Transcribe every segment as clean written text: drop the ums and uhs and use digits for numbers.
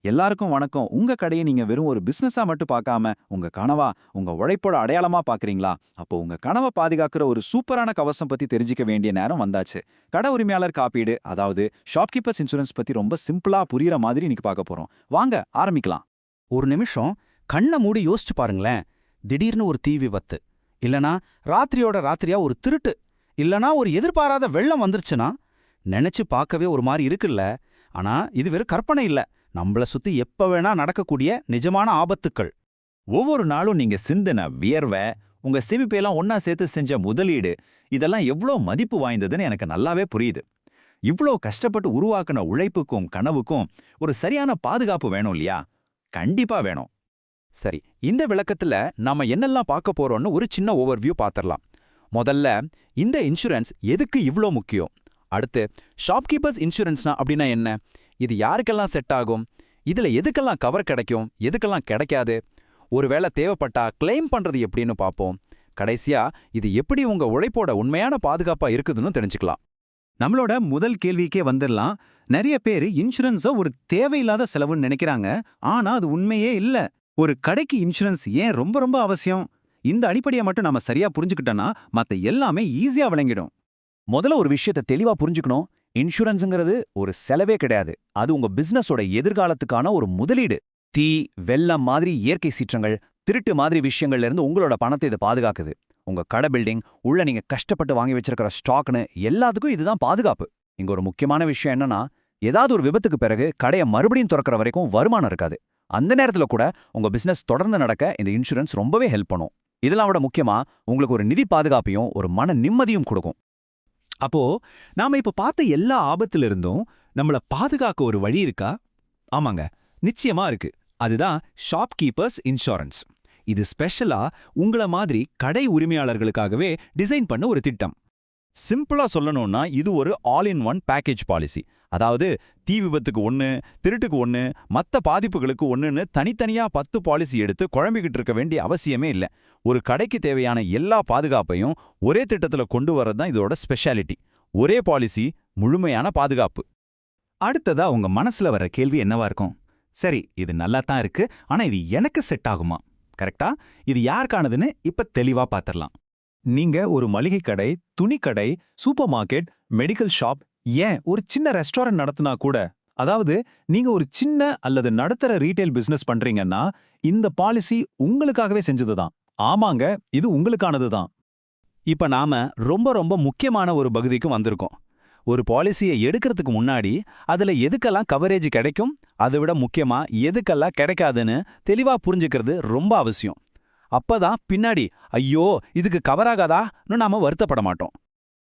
எல்லாருக்கும் வணக்கம். உங்க கடையை நீங்க வெறும் ஒரு பிசினஸா மட்டும் பார்க்காம, உங்க கனவா, உங்க உழைப்போட அடையாளமா பார்க்கறீங்களா? அப்போ உங்க கனவ பாதுகாக்கிற ஒரு சூப்பரான கவசம் பத்தி தெரிஞ்சுக்க வேண்டிய நேரம் வந்தாச்சு. கடை உரிமையாளர் காப்பீடு, அதாவது ஷாப்கீப்பர்ஸ் இன்சூரன்ஸ் பத்தி ரொம்ப சிம்பிளா புரியுற மாதிரி இன்னைக்கு பார்க்க போறோம். வாங்க ஆரம்பிக்கலாம். ஒரு நிமிஷம் கண்ண மூடி யோசிச்சு பாருங்களேன். திடீர்னு ஒரு தீ விபத்து, இல்லனா ராத்திரியோட ராத்திரியா ஒரு திருட்டு, இல்லனா ஒரு எதிர்பாராத வெள்ளம் வந்துருச்சுன்னா நினைச்சு பார்க்கவே ஒரு மாதிரி இருக்குல்ல. ஆனா இது வெறும் கற்பனை இல்ல, நம்மள சுத்தி எப்ப வேணா நடக்கக்கூடிய நிஜமான ஆபத்துக்கள். ஒவ்வொரு நாளும் நீங்க சிந்தின வியர்வை, உங்க சேமிப்பையெல்லாம் ஒண்ணா சேர்த்து செஞ்ச முதலீடு, இதெல்லாம் எவ்ளோ மதிப்பு வாய்ந்ததுன்னு எனக்கு நல்லாவே புரியுது. இவ்ளோ கஷ்டப்பட்டு உருவாக்குன உழைப்புக்கும் கனவுக்கும் ஒரு சரியான பாதுகாப்பு வேணும் இல்லையா? கண்டிப்பா வேணும். சரி, இந்த விளக்கத்துல நாம என்னெல்லாம் பார்க்க போறோம்னு ஒரு சின்ன ஓவர்வியூ பார்த்திடலாம். முதல்ல, இந்த இன்சூரன்ஸ் எதுக்கு இவ்ளோ முக்கியம்? அடுத்து, ஷாப்கீப்பர்ஸ் இன்சூரன்ஸ்னா அப்படின்னா என்ன? இது யாருக்கெல்லாம் செட் ஆகும்? இதுல எதுக்கெல்லாம் கவர் கிடைக்கும், எதுக்கெல்லாம் கிடைக்காது? ஒருவேளை தேவைப்பட்டா கிளைம் பண்றது எப்படின்னு பார்ப்போம். கடைசியா, இது எப்படி உங்க உழைப்போட உண்மையான பாதுகாப்பா இருக்குதுன்னு தெரிஞ்சுக்கலாம். நம்மளோட முதல் கேள்விக்கே வந்துடலாம். நிறைய பேரு இன்சூரன்ஸ ஒரு தேவையில்லாத செலவுன்னு நினைக்கிறாங்க. ஆனா அது உண்மையே இல்ல. ஒரு கடைக்கு இன்சூரன்ஸ் ஏன் ரொம்ப ரொம்ப அவசியம்? இந்த அடிப்படையை மட்டும் நாம சரியா புரிஞ்சுக்கிட்டோம்னா மத்த எல்லாமே ஈஸியா விளங்கிடும். முதல்ல ஒரு விஷயத்தை தெளிவா புரிஞ்சுக்கணும். இன்சூரன்ஸுங்கிறது ஒரு செலவே கிடையாது. அது உங்க பிசினஸோட எதிர்காலத்துக்கான ஒரு முதலீடு. தீ, வெள்ளம் மாதிரி இயற்கை சீற்றங்கள், திருட்டு மாதிரி விஷயங்கள்ல இருந்து உங்களோட பணத்தை இது பாதுகாக்குது. உங்க கடை பில்டிங், உள்ள நீங்க கஷ்டப்பட்டு வாங்கி வச்சிருக்கிற ஸ்டாக்னு எல்லாத்துக்கும் இதுதான் பாதுகாப்பு. இங்க ஒரு முக்கியமான விஷயம் என்னன்னா, ஏதாவது ஒரு விபத்துக்கு பிறகு கடையை மறுபடியும் திறக்கிற வரைக்கும் வருமானம் இருக்காது. அந்த நேரத்துல கூட உங்க பிசினஸ் தொடர்ந்து நடக்க இந்த இன்சூரன்ஸ் ரொம்பவே ஹெல்ப் பண்ணும். இதெல்லாம் விட முக்கியமா உங்களுக்கு ஒரு நிதி பாதுகாப்பையும் ஒரு மன நிம்மதியும் கொடுக்கும். அப்போ நாம இப்ப பார்த்த எல்லா ஆபத்திலிருந்தும் நம்மள பாதுகாக்க ஒரு வழி இருக்கா? ஆமாங்க, நிச்சயமா இருக்கு. அதுதான் ஷாப்கீப்பர்ஸ் இன்சூரன்ஸ். இது ஸ்பெஷலா உங்கள மாதிரி கடை உரிமையாளர்களுக்காகவே டிசைன் பண்ண ஒரு திட்டம். சிம்பிளா சொல்லணும்னா இது ஒரு all in one package policy. அதாவது தீ விபத்துக்கு ஒன்று, திருட்டுக்கு ஒன்று, மற்ற பாதிப்புகளுக்கு ஒன்றுன்னு தனித்தனியா 10 பாலிசி எடுத்து குழம்பிக்கிட்டு இருக்க வேண்டிய அவசியமே இல்லை. ஒரு கடைக்கு தேவையான எல்லா பாதுகாப்பையும் ஒரே திட்டத்துல கொண்டு வரது தான் இதோட ஸ்பெஷாலிட்டி. ஒரே பாலிசி, முழுமையான பாதுகாப்பு. அடுத்ததா உங்க மனசுல வர கேள்வி என்னவா இருக்கும்? சரி, இது நல்லா தான் இருக்கு. ஆனா இது எனக்கு செட் ஆகுமா? கரெக்டா? இது யாருக்கானதுன்னு இப்ப தெளிவா பார்த்திடலாம். நீங்க ஒரு மளிகை கடை, துணிக்கடை, சூப்பர் மார்க்கெட், மெடிக்கல் ஷாப், ஏன் ஒரு சின்ன ரெஸ்டாரண்ட் நடத்தினா கூட, அதாவது நீங்க ஒரு சின்ன அல்லது நடுத்தர ரீட்டைல் பிசினஸ் பண்றீங்கன்னா இந்த பாலிசி உங்களுக்காகவே செஞ்சதுதான். ஆமாங்க, இது உங்களுக்கானதுதான். இப்ப நாம ரொம்ப ரொம்ப முக்கியமான ஒரு பகுதிக்கும் வந்திருக்கோம். ஒரு பாலிசியை எடுக்கிறதுக்கு முன்னாடி அதுல எதுக்கெல்லாம் கவரேஜ் கிடைக்கும், அதை விட முக்கியமா எதுக்கெல்லாம் கிடைக்காதுன்னு தெளிவா புரிஞ்சுக்கிறது ரொம்ப அவசியம். அப்பதான் பின்னாடி ஐயோ இதுக்கு கவர் ஆகாதான்னு நாம வருத்தப்பட மாட்டோம்.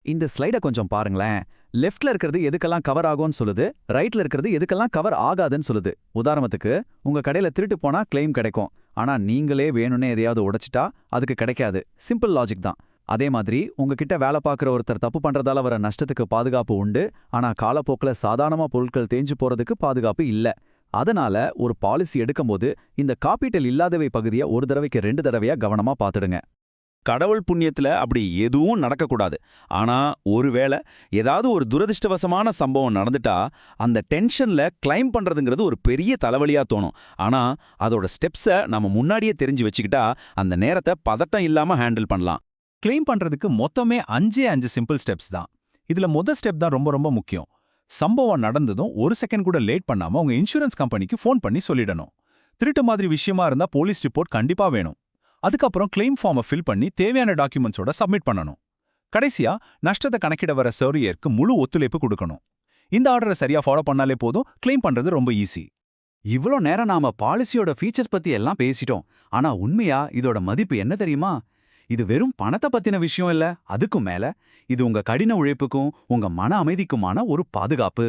இந்த ஸ்லைடை கொஞ்சம் பாருங்களேன். லெஃப்ட்ல இருக்கிறது எதுக்கெல்லாம் கவர் ஆகும்னு சொல்லுது, ரைட்ல இருக்கிறது எதுக்கெல்லாம் கவர் ஆகாதுன்னு சொல்லுது. உதாரணத்துக்கு, உங்க கடையில திருட்டு போனா கிளைம் கிடைக்கும், ஆனா நீங்களே வேணும்னே எதையாவது உடைச்சிட்டா அதுக்கு கிடைக்காது. சிம்பிள் லாஜிக் தான். அதே மாதிரி உங்ககிட்ட வேலை பார்க்குற ஒருத்தர் தப்பு பண்றதால வர நஷ்டத்துக்கு பாதுகாப்பு உண்டு, ஆனா காலப்போக்கில் சாதாரணமா பொருட்கள் தேஞ்சு போறதுக்கு பாதுகாப்பு இல்ல. அதனால ஒரு பாலிசி எடுக்கும்போது இந்த காப்பீட்டில் இல்லாதவை பகுதியை ஒரு தடவைக்கு 2 தடவையா கவனமா பார்த்துடுங்க. கடவுள் புண்ணியத்துல அப்படி எதுவும் நடக்கக்கூடாது. ஆனா ஒருவேளை ஏதாவது ஒரு துரதிர்ஷ்டவசமான சம்பவம் நடந்துட்டா அந்த டென்ஷன்ல கிளைம் பண்றதுங்கிறது ஒரு பெரிய தலைவலியா தோணும். ஆனா அதோட ஸ்டெப்ஸை நம்ம முன்னாடியே தெரிஞ்சு வச்சுக்கிட்டா அந்த நேரத்தை பதட்டம் இல்லாம ஹேண்டில் பண்ணலாம். கிளைம் பண்றதுக்கு மொத்தமே 5 சிம்பிள் ஸ்டெப்ஸ் தான். இதுல முதல் ஸ்டெப் தான் ரொம்ப ரொம்ப முக்கியம். சம்பவம் நடந்ததும் 1 செகண்ட் கூட லேட் பண்ணாம உங்க இன்சூரன்ஸ் கம்பெனிக்கு ஃபோன் பண்ணி சொல்லிடணும். திருட்டு மாதிரி விஷயமா இருந்தா போலீஸ் ரிப்போர்ட் கண்டிப்பா வேணும். அதுக்கப்புறம் கிளைம் ஃபார்மை ஃபில் பண்ணி தேவையான டாக்குமெண்ட்ஸோட சப்மிட் பண்ணணும். கடைசியா நஷ்டத்தை கணக்கிட வர சர்வேயருக்கு முழு ஒத்துழைப்பு கொடுக்கணும். இந்த ஆர்டரை சரியா ஃபாலோ பண்ணாலே போதும், கிளைம் பண்றது ரொம்ப ஈஸி. இவ்ளோ நேரம் நாம பாலிசியோட ஃபீச்சர்ஸ் பத்தி எல்லாம் பேசிட்டோம். ஆனா உண்மையா இதோட மதிப்பு என்ன தெரியுமா? இது வெறும் பணத்தை பத்தின விஷயம் இல்ல. அதுக்கும் மேல இது உங்க கடின உழைப்புக்கும் உங்க மன அமைதிக்குமான ஒரு பாதுகாப்பு.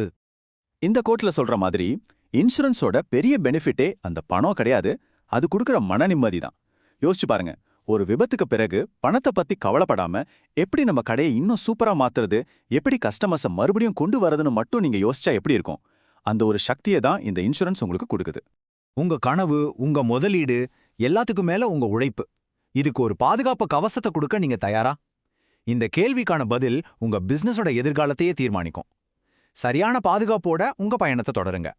இந்த கோட்ல சொல்ற மாதிரி இன்சூரன்ஸோட பெரிய பெனிஃபிட்டே அந்த பணம் கிடையாது, அது கொடுக்குற மன நிம்மதி தான். யோசிச்சு பாருங்க, ஒரு விபத்துக்கு பிறகு பணத்தை பத்தி கவலைப்படாம எப்படி நம்ம கடையை இன்னும் சூப்பரா மாத்துறது, எப்படி கஸ்டமர்ஸை மறுபடியும் கொண்டு வரதுன்னு மட்டும் நீங்க யோசிச்சா எப்படி இருக்கும்? அந்த ஒரு சக்தியை தான் இந்த இன்சூரன்ஸ் உங்களுக்கு கொடுக்குது. உங்க கனவு, உங்க முதலீடு, எல்லாத்துக்கும் மேல உங்க உழைப்பு, இதுக்கு ஒரு பாதுகாப்பு கவசத்தை கொடுக்க நீங்க தயாரா? இந்த கேள்விக்கான பதில் உங்க பிசினஸோட எதிர்காலத்தையே தீர்மானிக்கும். சரியான பாதுகாப்போட உங்க பயணத்தை தொடருங்க.